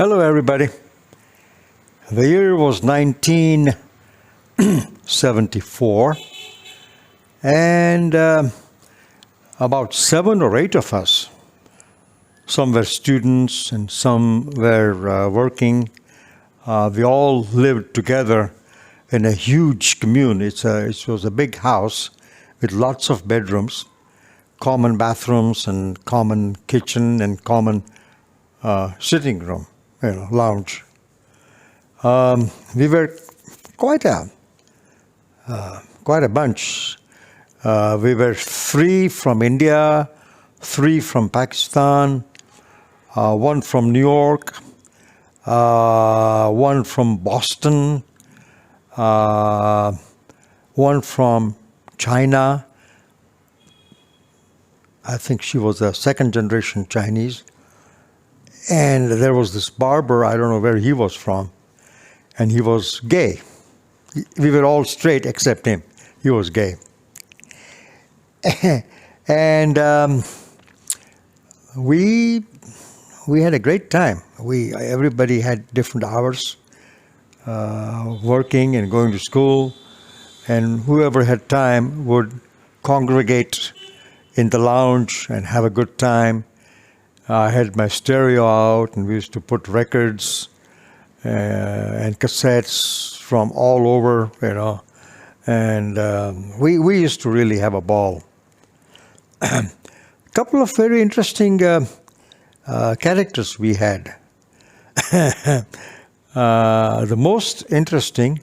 Hello, everybody. The year was 1974, and about 7 or 8 of us, some were students and some were working. We all lived together in a huge commune. It was a big house with lots of bedrooms, common bathrooms and common kitchen and common sitting room, lounge. We were quite a bunch. We were 3 from India, 3 from Pakistan, 1 from New York, 1 from Boston, 1 from China. I think she was a second generation Chinese. And there was this barber, I don't know where he was from, and he was gay. We were all straight except him. He was gay. And we had a great time. Everybody had different hours, working and going to school, and whoever had time would congregate in the lounge and have a good time. I had my stereo out, and we used to put records and cassettes from all over, and we used to really have a ball. A couple of very interesting characters we had. The most interesting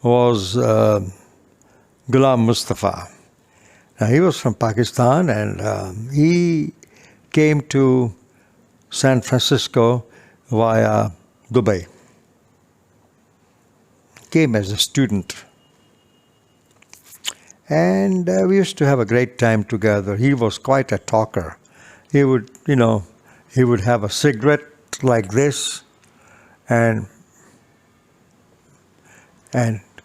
was Ghulam Mustafa. Now, he was from Pakistan, and he came to San Francisco via Dubai. Came as a student. And we used to have a great time together. He was quite a talker. He would have a cigarette like this and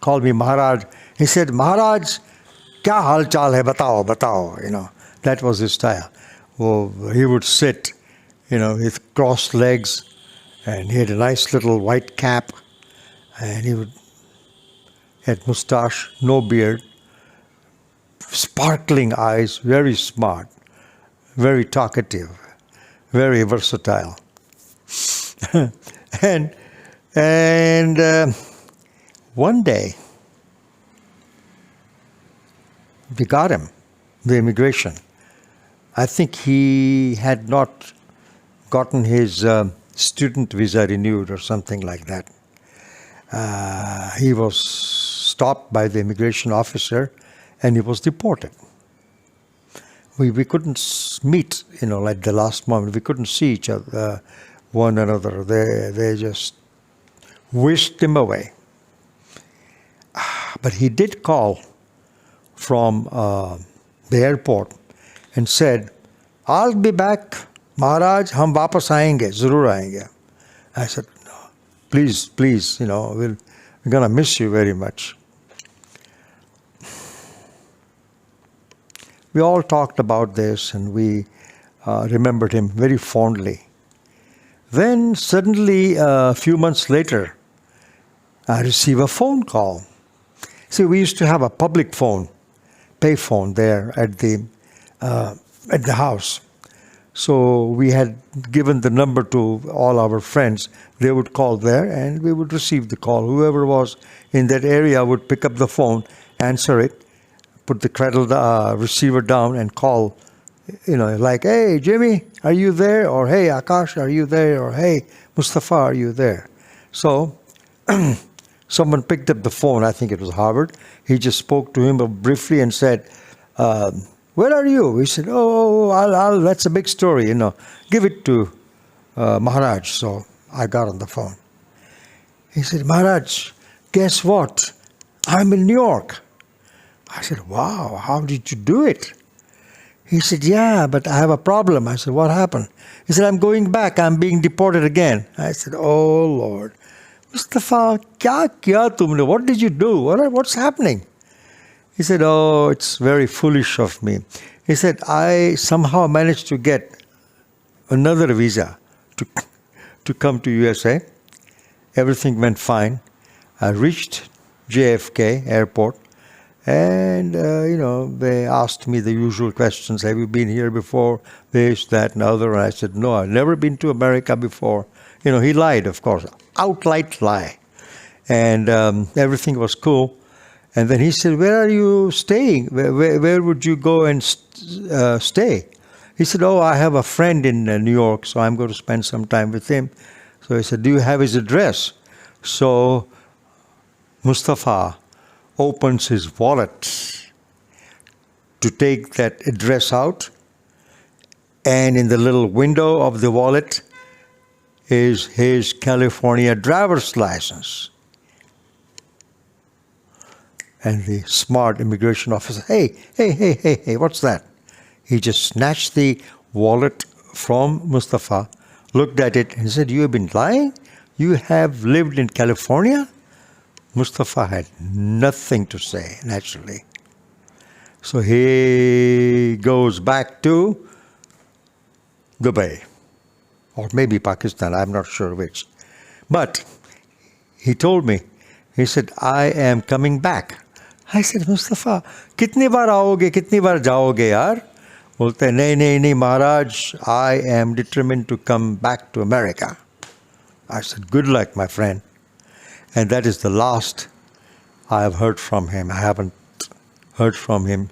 call me Maharaj. He said, Maharaj, kya hal chal hai, batao, batao. That was his style. He would sit, with crossed legs, and he had a nice little white cap, and he had mustache, no beard, sparkling eyes, very smart, very talkative, very versatile. and one day, we got him, the immigration. I think he had not gotten his student visa renewed or something like that. He was stopped by the immigration officer and he was deported. We couldn't meet, like the last moment. We couldn't see each other, one another. They just whisked him away. But he did call from the airport and said, I'll be back, Maharaj, hum wapas aayenge, zarur aayenge. I said, no, please, we're going to miss you very much. We all talked about this and we remembered him very fondly. Then suddenly, a few months later, I received a phone call. See, we used to have a public phone, payphone there at the house. So we had given the number to all our friends. They would call there and we would receive the call. Whoever was in that area would pick up the phone, answer it, put the receiver down and call, like, hey, Jimmy, are you there? Or, hey, Akash, are you there? Or, hey, Mustafa, are you there? So someone picked up the phone. I think it was Harvard. He just spoke to him briefly and said, where are you? He said, that's a big story, Give it to Maharaj. So I got on the phone. He said, Maharaj, guess what? I'm in New York. I said, wow, how did you do it? He said, yeah, but I have a problem. I said, what happened? He said, I'm going back. I'm being deported again. I said, oh, Lord. Mustafa, kya kiya tumne? What did you do? What's happening? He said, oh, it's very foolish of me. He said, I somehow managed to get another visa to come to USA. Everything went fine. I reached JFK airport, and they asked me the usual questions. Have you been here before? This, that, and other. And I said, no, I've never been to America before. He lied, of course, outright lie. And everything was cool. And then he said, where are you staying? Where would you go and stay? He said, oh, I have a friend in New York, so I'm going to spend some time with him. So he said, do you have his address? So Mustafa opens his wallet to take that address out. And in the little window of the wallet is his California driver's license. And the smart immigration officer, hey, what's that? He just snatched the wallet from Mustafa, looked at it, and said, you have been lying? You have lived in California? Mustafa had nothing to say, naturally. So he goes back to Dubai, or maybe Pakistan, I'm not sure which. But he told me, he said, I am coming back. I said, Mustafa, kitni baar aoge, kitni baar jaoge, yaar? Bolte, nahi, Maharaj, I am determined to come back to America. I said, good luck, my friend. And that is the last I have heard from him. I haven't heard from him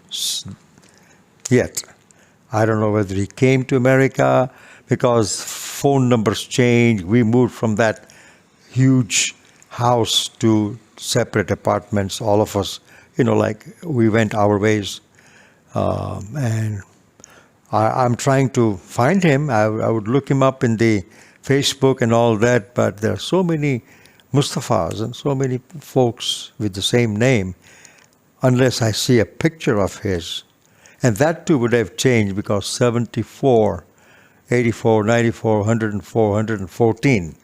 yet. I don't know whether he came to America because phone numbers changed. We moved from that huge house to separate apartments, all of us, we went our ways. And I'm trying to find him. I would look him up in the Facebook and all that, but there are so many Mustafas and so many folks with the same name, unless I see a picture of his. And that too would have changed because 74, 84, 94, 104, 114.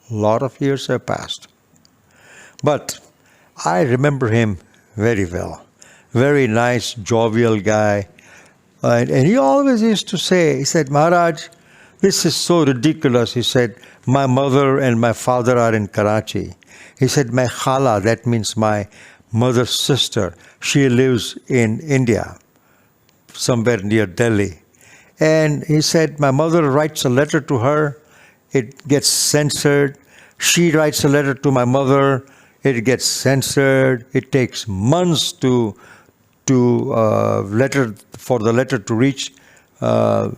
A lot of years have passed. But I remember him very well. Very nice, jovial guy. And he always used to say, he said, Maharaj, this is so ridiculous. He said, my mother and my father are in Karachi. He said, my khala, that means my mother's sister, she lives in India, somewhere near Delhi. And he said, my mother writes a letter to her, it gets censored. She writes a letter to my mother, it gets censored. It takes months for the letter to reach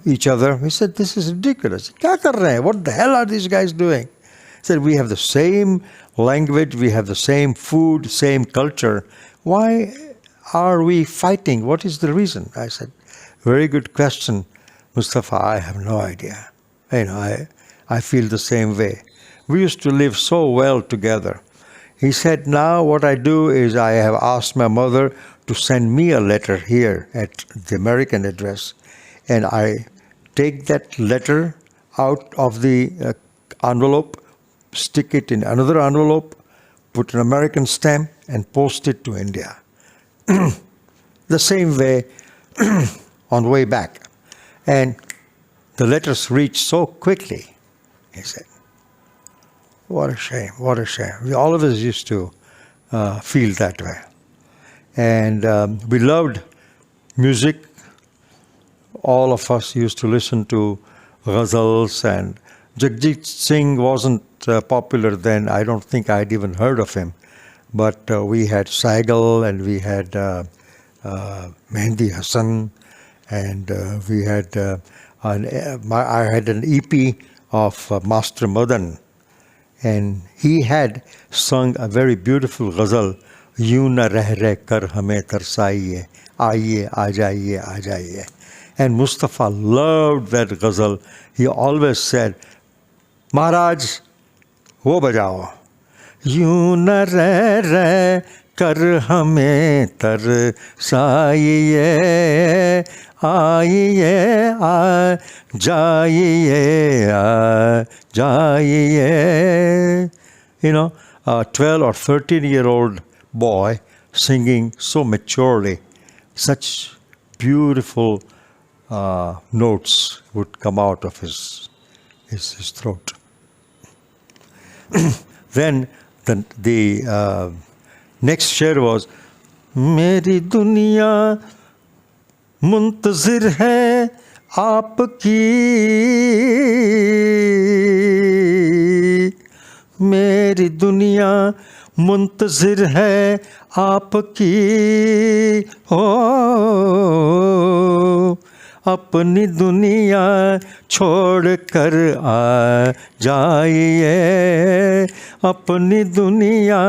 each other. He said, this is ridiculous. Kya kar rahe hain? What the hell are these guys doing? He said, we have the same language, we have the same food, same culture. Why are we fighting? What is the reason? I said, very good question, Mustafa. I have no idea. I feel the same way. We used to live so well together. He said, now what I do is I have asked my mother to send me a letter here at the American address. And I take that letter out of the envelope, stick it in another envelope, put an American stamp, and post it to India. The same way on the way back. And the letters reached so quickly, he said. What a shame, what a shame. We all of us used to feel that way. And we loved music. All of us used to listen to ghazals, and Jagjit Singh wasn't popular then. I don't think I'd even heard of him. But we had Saigal, and we had Mehndi Hassan, and we had I had an EP of Master Madan, and he had sung a very beautiful ghazal, "Yun na reh reh kar hame tarsaiye, aiye aa jaiye." And Mustafa loved that ghazal. He always said, Maharaj, wo bajao. Yun na reh reh kar hame tarsaiye, aiye aa jaiye. A 12 or 13-year-old boy singing so maturely, such beautiful notes would come out of his throat. then the next share was, मेरी दुनिया मुंतज़िर है आपकी, मेरी दुनिया मुंतज़िर है आपकी, हो अपनी दुनिया छोड़ कर आ जाइए, अपनी दुनिया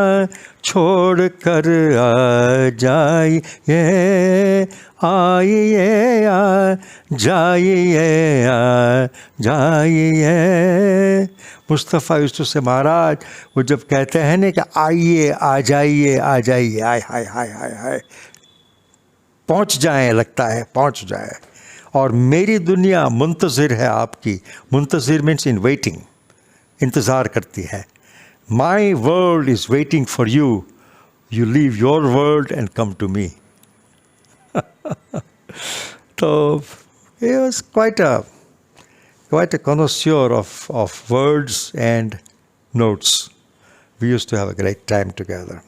छोड़ कर आ जाइए, आइए आ जाइए, आ जाइए। मुस्तफ़ा यूसुफ से महाराज वो जब कहते हैं ना कि आइए आ जाइए, आ जाइए, आय हाय हाय हाय हाय, पहुँच जाएं, लगता है पहुँच जाए। और मेरी दुनिया मुंतज़िर है आपकी, मुंतज़िर मीन्स इन वेटिंग, इंतज़ार करती है। My world is waiting for you, you leave your world and come to me. So he was quite a connoisseur of words and notes. We used to have a great time together.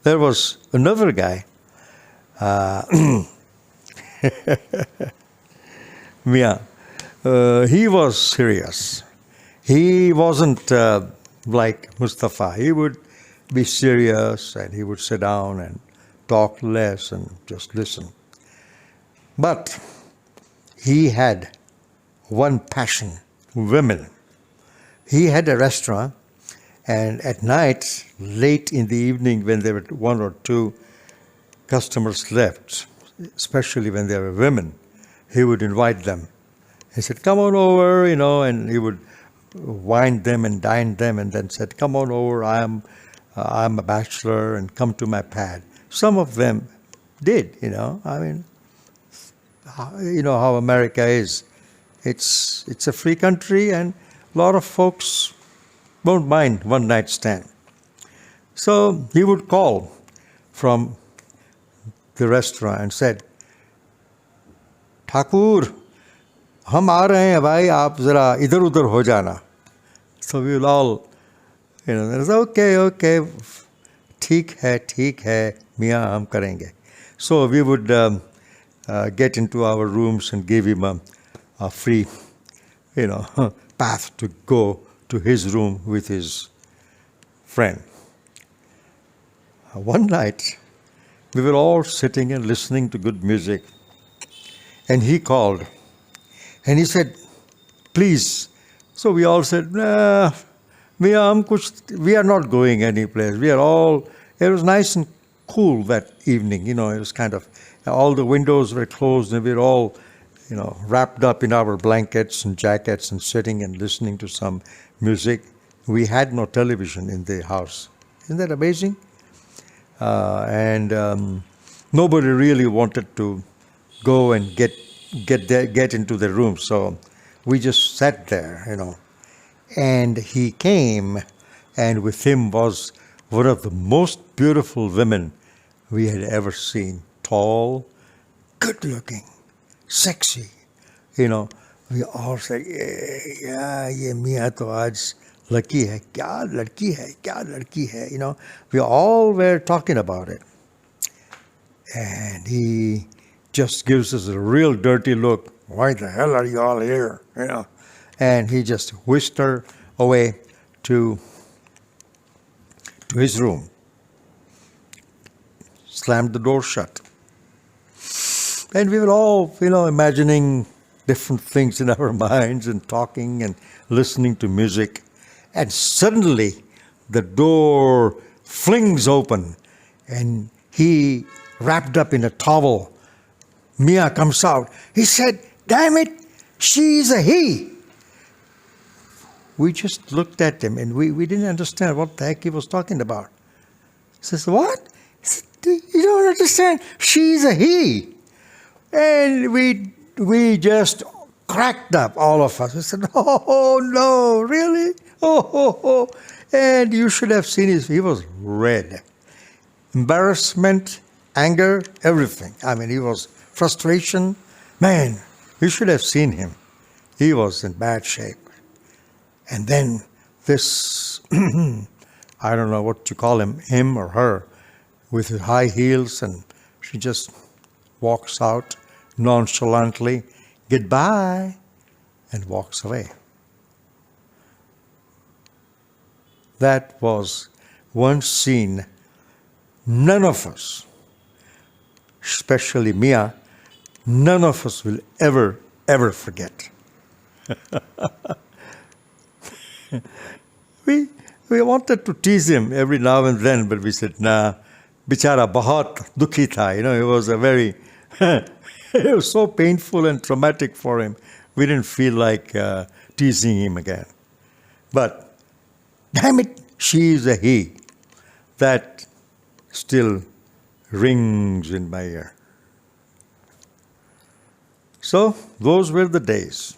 There was another guy, Mia. He was serious. He wasn't like Mustafa. He would be serious and he would sit down and talk less and just listen. But he had one passion, women. He had a restaurant, and at night, late in the evening, when there were one or two customers left, especially when there were women, he would invite them. He said, come on over, and he would wine them and dine them, and then said, come on over, I'm a bachelor, and come to my pad. Some of them did, I mean, you know how America is. It's a free country, and a lot of folks won't mind one night stand. So he would call from the restaurant and said, Thakur हम आ रहे हैं भाई, आप ज़रा इधर उधर हो जाना. So we will all, okay, ठीक है मियाँ हम करेंगे. So we would get into our rooms and give him a free, path to go to his room with his friend. One night, we were all sitting and listening to good music, and he called, and he said, please. So we all said, nah, we are not going anyplace. It was nice and cool that evening, it was kind of, all the windows were closed, and we were all, wrapped up in our blankets and jackets and sitting and listening to some music. We had no television in the house. Isn't that amazing? And nobody really wanted to go and get into the room, so we just sat there, And he came, and with him was one of the most beautiful women we had ever seen. Tall, good-looking, sexy, We all said, yeah, ye Mia to aaj lucky hai, kya ladki hai, We all were talking about it. And he just gives us a real dirty look. Why the hell are you all here? And he just whisked her away to his room, slammed the door shut. And we were all, imagining different things in our minds and talking and listening to music. And suddenly the door flings open and he, wrapped up in a towel, Mia comes out. He said, damn it, she's a he. We just looked at him and we didn't understand what the heck he was talking about. He says, what? He said, you don't understand, she's a he. And we just cracked up, all of us. We said, oh no, really? Oh. And you should have seen he was red. Embarrassment, anger, everything. I mean, he was frustration. Man, you should have seen him. He was in bad shape. And then this, I don't know what to call him or her, with his high heels, and she just walks out nonchalantly, goodbye, and walks away. That was one scene none of us, especially Mia, none of us will ever forget. We wanted to tease him every now and then, but we said, nah, bichara bahut dukhi tha. It was a very, it was so painful and traumatic for him. We didn't feel like teasing him again. But, damn it, she is a he. That still rings in my ear. So, those were the days.